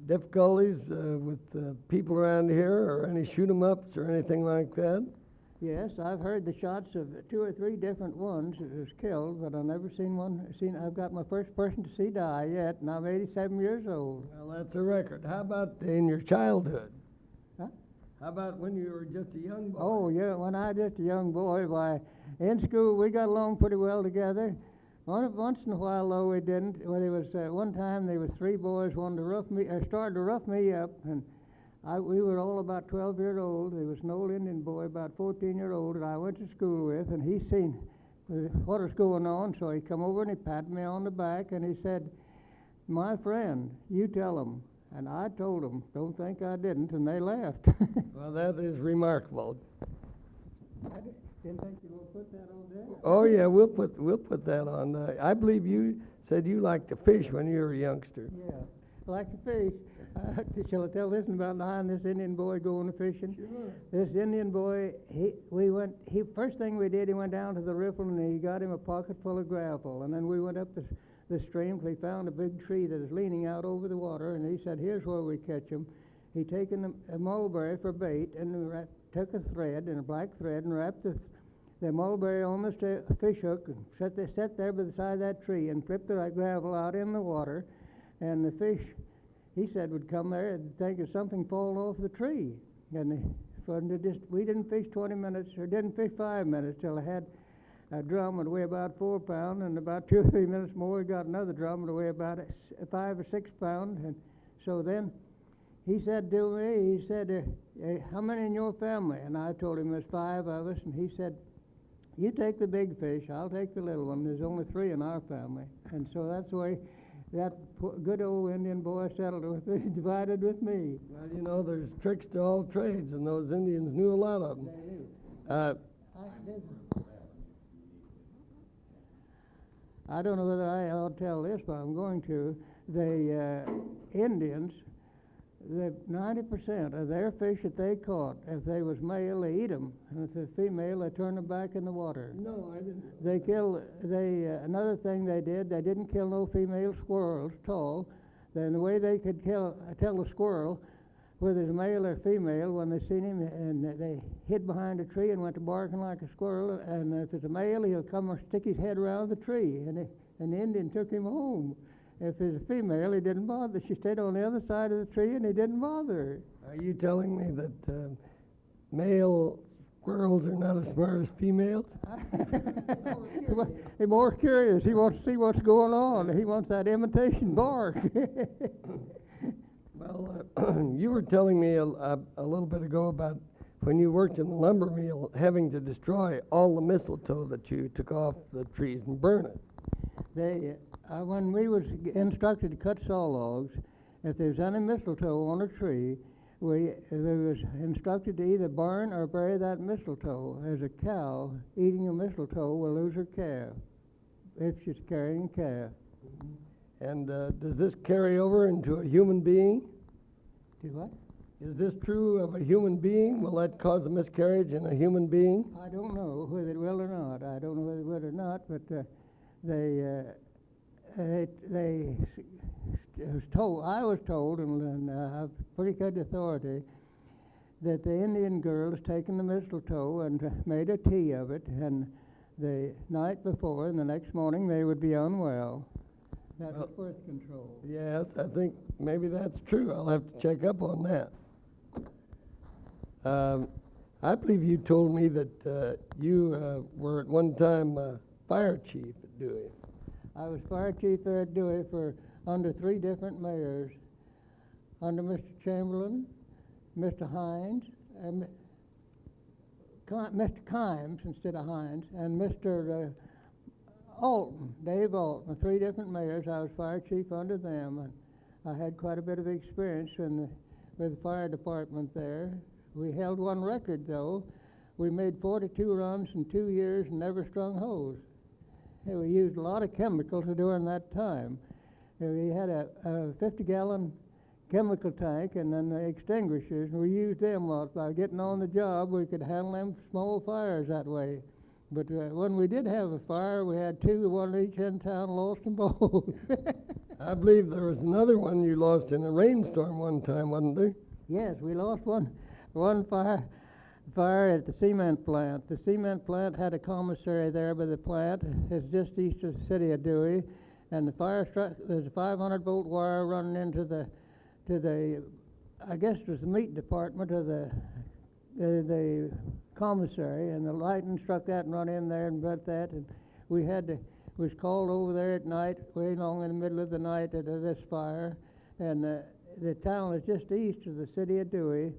[SPEAKER 4] difficulties with people around here, or any shoot-em-ups or anything like that?
[SPEAKER 5] Yes, I've heard the shots of 2 or 3 different ones that was killed, but I've never seen one. I've got my first person to see die yet, and I'm 87 years old.
[SPEAKER 4] Well, that's a record. How about in your childhood?
[SPEAKER 5] Huh?
[SPEAKER 4] How about when you were just a young boy?
[SPEAKER 5] Oh, yeah, when I was just a young boy, in school we got along pretty well together. Once in a while, though, we didn't. Well, there was one time there was 3 boys wanted to started to rough me up, and we were all about 12 years old. There was an old Indian boy, about 14-year-old, that I went to school with, and he seen what was going on, so he come over and he patted me on the back, and he said, "My friend, you tell them." And I told them, don't think I didn't, and they laughed.
[SPEAKER 4] Well, that is remarkable.
[SPEAKER 5] I didn't think you would put that on there.
[SPEAKER 4] Oh yeah, we'll put that on. I believe you said you liked to fish when you were a youngster.
[SPEAKER 5] Yeah, I like to fish. Shall I tell this about this Indian boy going fishing?
[SPEAKER 4] Sure.
[SPEAKER 5] This Indian boy, first thing we did, he went down to the riffle and he got him a pocket full of gravel, and then we went up the the stream till he found a big tree that was leaning out over the water, and he said, here's where we catch 'em. He taken a mulberry for bait, and took a thread, and a black thread, and wrapped the mulberry on the fish hook, and set there beside that tree, and flipped the gravel out in the water, and the fish, he said, would come there and think of something falling off the tree. And we didn't fish 20 minutes, or didn't fish 5 minutes, till I had a drum that weighed about 4 pounds, and about 2 or 3 minutes more, we got another drum that weighed about 5 or 6 pounds. And so then he said to me, he said, how many in your family? And I told him there's 5 of us, and he said, you take the big fish, I'll take the little one. There's only 3 in our family. And so that's the way that good old Indian boy settled with me, divided with me.
[SPEAKER 4] Well, you know, there's tricks to all trades, and those Indians knew a lot of them.
[SPEAKER 5] They knew. I don't know whether I'll tell this, but I'm going to. The Indians, 90% of their fish that they caught, if they was male, they eat them, and if they're female, they turn them back in the water.
[SPEAKER 4] No, I didn't.
[SPEAKER 5] Another thing they did, they didn't kill no female squirrels at all. Then the way they could tell the squirrel whether it's male or female, when they seen him, and they hid behind a tree and went to barking like a squirrel, and if it's a male, he'll come and stick his head around the tree, and the Indian took him home. If it's a female, he didn't bother. She stayed on the other side of the tree, and he didn't bother her.
[SPEAKER 4] Are you telling me that male squirrels are not as smart as females?
[SPEAKER 5] He's more curious. He wants to see what's going on. He wants that imitation bark.
[SPEAKER 4] Well, you were telling me a little bit ago about when you worked in the lumber mill having to destroy all the mistletoe that you took off the trees and burn it. When we was instructed to cut saw logs, if there's any mistletoe on a tree, we was instructed to either burn or bury that mistletoe. As a cow eating a mistletoe will lose her calf if she's carrying a calf. And does this carry over into a human being?
[SPEAKER 5] Do what?
[SPEAKER 4] Is this true of a human being? Will that cause a miscarriage in a human being?
[SPEAKER 5] I don't know whether it will or not. I don't know whether it will or not, but I was told, and I've pretty good authority, that the Indian girls taken the mistletoe and made a tea of it, and the night before and the next morning they would be unwell. That was birth control. Yes, I think maybe that's true. I'll have to check up on that. I believe you told me that you were at one time fire chief at Tuohy. I was fire chief there at Tuohy for under 3 different mayors, under Mr. Chamberlain, Mr. Hines, and Mr. Kimes instead of Hines, and Mr. Alton, Dave Alton, 3 different mayors. I was fire chief under them, and I had quite a bit of experience with the fire department there. We held one record, though. We made 42 runs in 2 years and never strung hose. We used a lot of chemicals during that time. We had a 50-gallon chemical tank and then the extinguishers, and we used them by getting on the job. We could handle them small fires that way. But when we did have a fire, we had 2, one at each end of town, lost them both. I believe there was another one you lost in a rainstorm one time, wasn't there? Yes, we lost one fire at the cement plant. The cement plant had a commissary there by the plant. It's just east of the city of Tuohy, and the fire struck. There's a 500-volt wire running into the I guess it was the meat department of the commissary, and the lightning struck that and run in there and burnt that, and was called over there at night, way long in the middle of the night at this fire, and the town is just east of the city of Tuohy.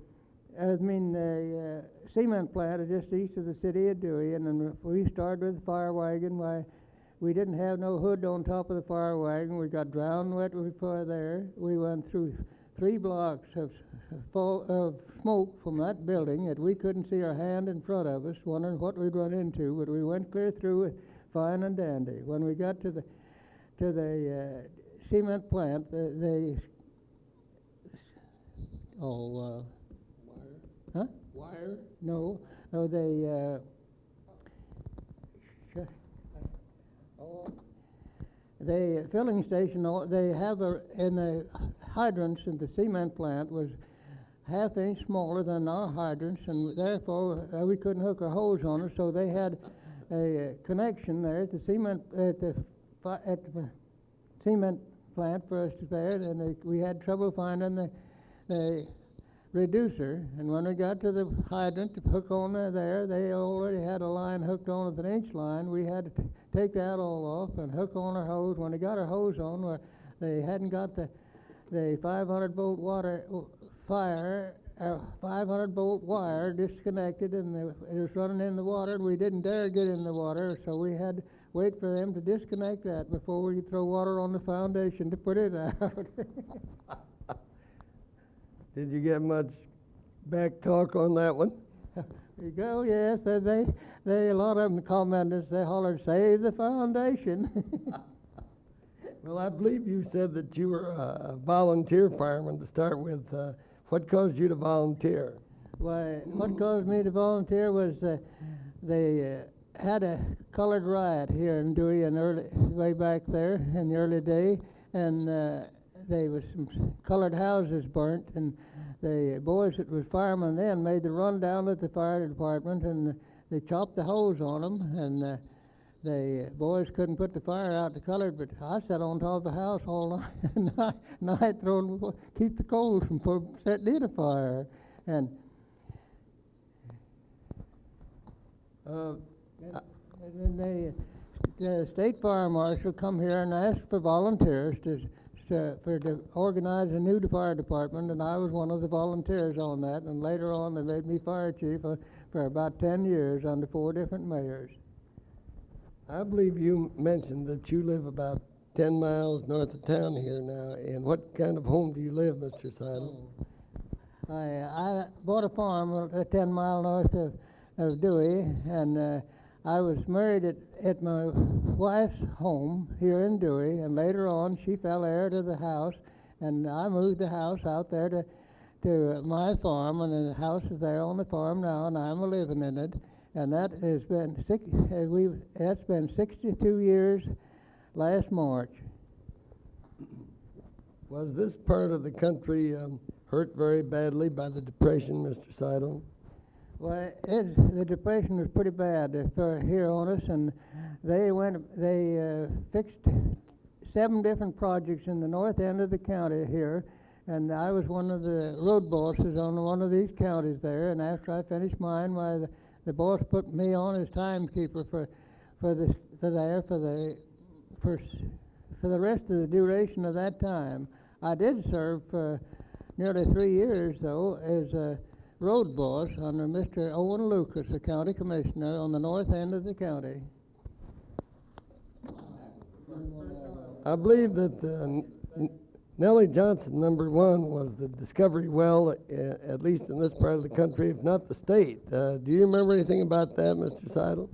[SPEAKER 5] The cement plant is just east of the city of Tuohy, and then we started with the fire wagon. Why, we didn't have no hood on top of the fire wagon. We got drowned wet before there. We went through 3 blocks of smoke from that building that we couldn't see our hand in front of us, wondering what we'd run into, but we went clear through it fine and dandy. When we got to the cement plant, Wire? No, the filling station, they have in the hydrants in the cement plant was half-inch smaller than our hydrants, and therefore we couldn't hook a hose on it, so they had a connection there at the cement cement plant for us there, and we had trouble finding the reducer, and when we got to the hydrant to hook on there, they already had a line hooked on with an inch line. We had to take that all off and hook on our hose. When they got our hose on, they hadn't got the 500 volt water fire, 500 volt wire disconnected, and it was running in the water, and we didn't dare get in the water, so we had to wait for them to disconnect that before we could throw water on the foundation to put it out.
[SPEAKER 4] Did you get much back talk on that one?
[SPEAKER 5] There you go, yes, a lot of them commented, they hollered, save the foundation.
[SPEAKER 4] Well, I believe you said that you were a volunteer fireman to start with. What caused you to volunteer?
[SPEAKER 5] Why, what caused me to volunteer was they had a colored riot here in Dewey way back there in the early day, and there was some colored houses burnt, and the boys that was firemen then made the run down at the fire department, and they chopped the hose on them, and the boys couldn't put the fire out, the colored, but I sat on top of the house all night throwing, keep the coals from setting in a fire. And then the state fire marshal come here and asked for volunteers to organize a new fire department, and I was one of the volunteers on that, and later on they made me fire chief for about 10 years under 4 different mayors.
[SPEAKER 4] I believe you mentioned that you live about 10 miles north of town here now. In what kind of home do you live, Mr. Seidel?
[SPEAKER 5] I bought a farm 10 miles north of Dewey, and I was married at my wife's home here in Dewey, and later on she fell heir to the house, and I moved the house out there to my farm, and the house is there on the farm now, and I'm living in it. And that has been that's been 62 years last March.
[SPEAKER 4] Was this part of the country hurt very badly by the Depression, Mr. Seidel?
[SPEAKER 5] Well, the Depression was pretty bad here on us, and they fixed 7 different projects in the north end of the county here, and I was one of the road bosses on one of these counties there, and after I finished mine, the boss put me on as timekeeper for the rest of the duration of that time. I did serve for nearly 3 years, though, as a road boss under Mr. Owen Lucas, the county commissioner on the north end of the county.
[SPEAKER 4] I believe that Nellie Johnson, number 1, was the discovery well, at least in this part of the country, if not the state. Do you remember anything about that, Mr. Seidel?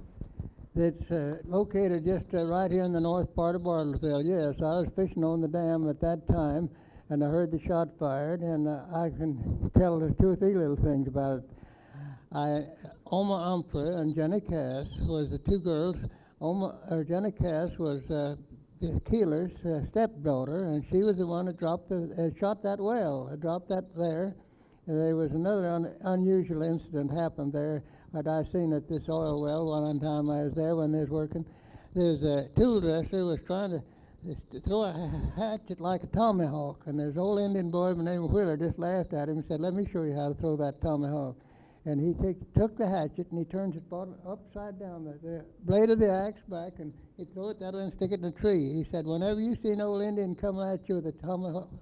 [SPEAKER 5] It's located just right here in the north part of Bartlesville. Yes, I was fishing on the dam at that time, and I heard the shot fired, and I can tell 2 or 3 little things about it. Oma Umphrey and Jenny Cass was the 2 girls. Jenny Cass was Keeler's stepdaughter, and she was the one that shot that well, dropped that there. There was another unusual incident happened there that I seen at this oil well one time I was there when they was working. There's a tool dresser was trying to throw a hatchet like a tomahawk, and there's an old Indian boy by the name of Wheeler just laughed at him and said, "Let me show you how to throw that tomahawk." And he took the hatchet and he turns it upside down, the blade of the axe back, and he'd throw it that way and stick it in a tree. He said, whenever you see an old Indian come at you with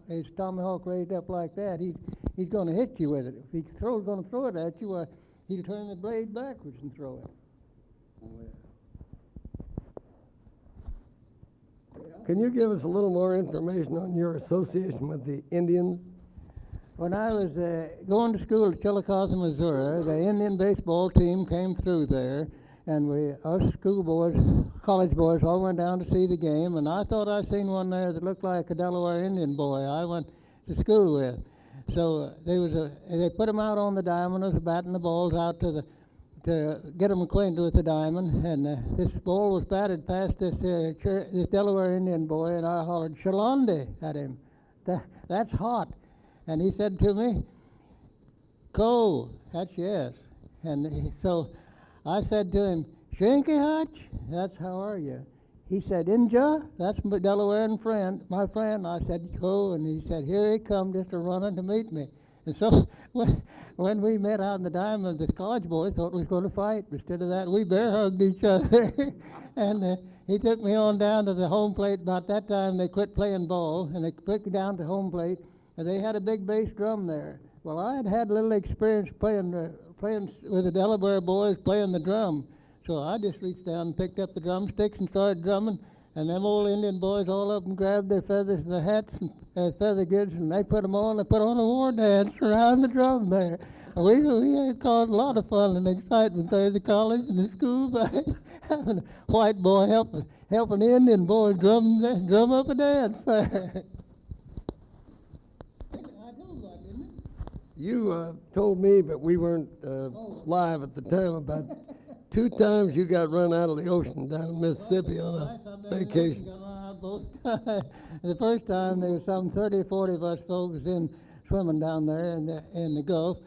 [SPEAKER 5] his tomahawk raised up like that, he's going to hit you with it. If he's going to throw it at you, he'll turn the blade backwards and throw it.
[SPEAKER 4] Can you give us a little more information on your association with the Indians?
[SPEAKER 5] When I was going to school at Chillicothe, Missouri, the Indian baseball team came through there, and us schoolboys, college boys, all went down to see the game, and I thought I seen one there that looked like a Delaware Indian boy I went to school with. So they put him out on the diamond, was batting the balls out to to get them acquainted with the diamond, and this ball was batted past this Delaware Indian boy, and I hollered "Shalonde" at him. That's hot. And he said to me, "Co," that's yes. And so I said to him, "Shinky Hutch," that's how are you. He said, "Inja," that's my Delawarean friend, my friend. I said, "Co," and he said, "Here he come just a-running to meet me." And so when we met out in the diamond, the college boy thought we was going to fight. Instead of that, we bear hugged each other. And he took me on down to the home plate. About that time, they quit playing ball, and they took me down to home plate, and they had a big bass drum there. Well, I had had a little experience playing with the Delaware boys playing the drum. So I just reached down and picked up the drumsticks and started drumming, and them old Indian boys all up and grabbed their feathers and their hats and feather goods, and they put them on. They put on a war dance around the drum there. We had caused a lot of fun and excitement there at the college and the school by having a white boy helping Indian boys drum up a dance there.
[SPEAKER 4] You told me, but we weren't live at the time, about 2 times you got run out of the ocean down in Mississippi on a vacation.
[SPEAKER 5] The first time there was some 30 or 40 of us folks swimming down there in the Gulf,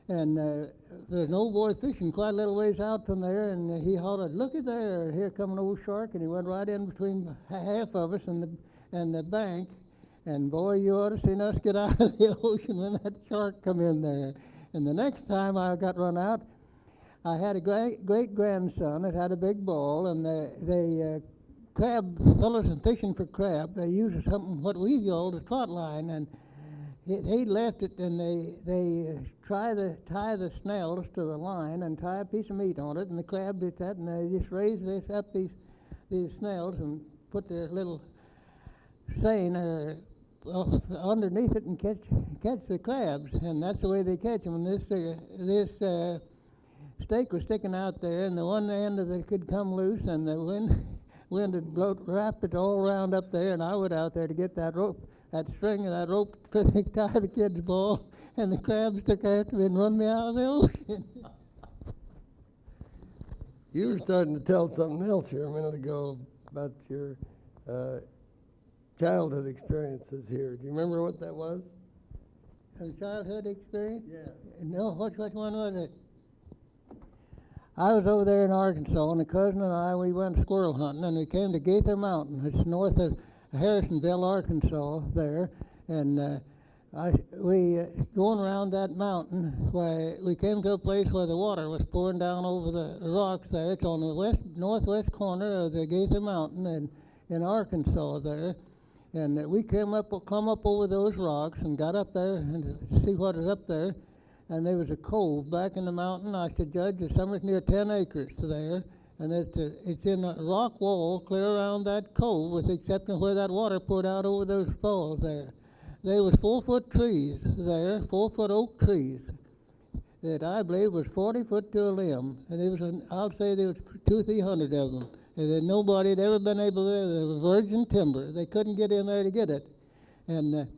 [SPEAKER 5] and there's an old boy fishing quite a little ways out from there, and he hollered, "Looky there, here come an old shark," and he went right in between half of us and the bank. And boy, you ought to seen us get out of the ocean when that shark come in there. And the next time I got run out, I had a great grandson that had a big ball, and they crab fellows and fishing for crab. They used something what we called a trot line, and he left it, and they tie the snells to the line and tie a piece of meat on it, and the crab did that, and they just raised this up these snells and put their little seine underneath it and catch the crabs, and that's the way they catch them. And this stake was sticking out there, and the one end of it could come loose, and the wind had wrapped it all around up there, and I went out there to get that rope, that string of that rope to tie the kid's ball, and the crabs took after me and run me out of the ocean.
[SPEAKER 4] You were starting to tell something else here a minute ago about your childhood experiences here. Do you remember what that was?
[SPEAKER 5] A childhood experience?
[SPEAKER 4] Yeah.
[SPEAKER 5] No, which one was it? I was over there in Arkansas, and a cousin and I, we went squirrel hunting, and we came to Gaither Mountain. It's north of Harrisonville, Arkansas, there, and we going around that mountain, why we came to a place where the water was pouring down over the rocks there. It's on the northwest corner of the Gaither Mountain in Arkansas there. And we come up over those rocks and got up there and see what is up there. And there was a cove back in the mountain. I should judge it's somewhere near 10 acres to there. And it's in a rock wall clear around that cove, with the exception where that water poured out over those falls there. There was 4-foot trees there, 4-foot oak trees, that I believe was 40 foot to a limb. And I'll say there was 200-300 of them. And nobody had ever been able to, they were virgin timber. They couldn't get in there to get it. And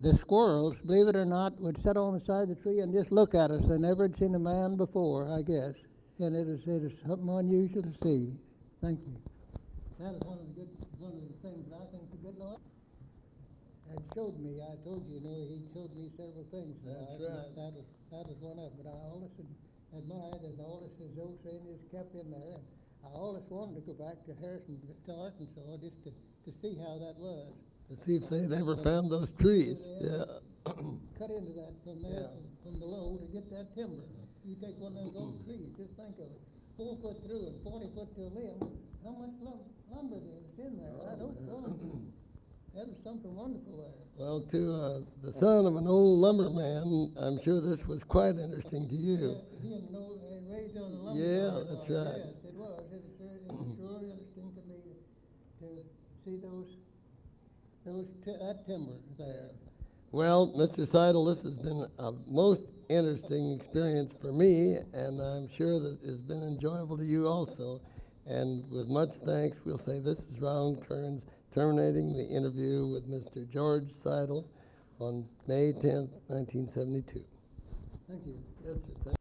[SPEAKER 5] the squirrels, believe it or not, would sit on the side of the tree and just look at us. They never had seen a man before, I guess. And it is something unusual to see. Thank you. That is one of the things that I think is a good Lord. And showed me, I told you, he showed me several things.
[SPEAKER 4] That's right.
[SPEAKER 5] That was one of them. But I always admired, and always, as the old saying is, kept in there. I always wanted to go back to Arkansas, just to see how that was.
[SPEAKER 4] To see if they'd ever found those trees. Yeah.
[SPEAKER 5] Cut into that from there, from below, to get that timber. You take one of those old trees, just think of it, 4 foot through and 40 foot to a limb. How much lumber is in there? I don't know. That was something wonderful there.
[SPEAKER 4] Well, to the son of an old lumberman, I'm sure this was quite interesting to you.
[SPEAKER 5] He and raised on the lumber.
[SPEAKER 4] Yeah, that's right.
[SPEAKER 5] Yes, it was. It was sure interesting to me to see that timber there.
[SPEAKER 4] Well, Mr. Seidel, this has been a most interesting experience for me, and I'm sure that it's been enjoyable to you also. And with much thanks, we'll say this is Ron Kearns terminating the interview with Mr. George Seidel on May 10th, 1972.
[SPEAKER 5] Thank you.
[SPEAKER 4] Yes, sir.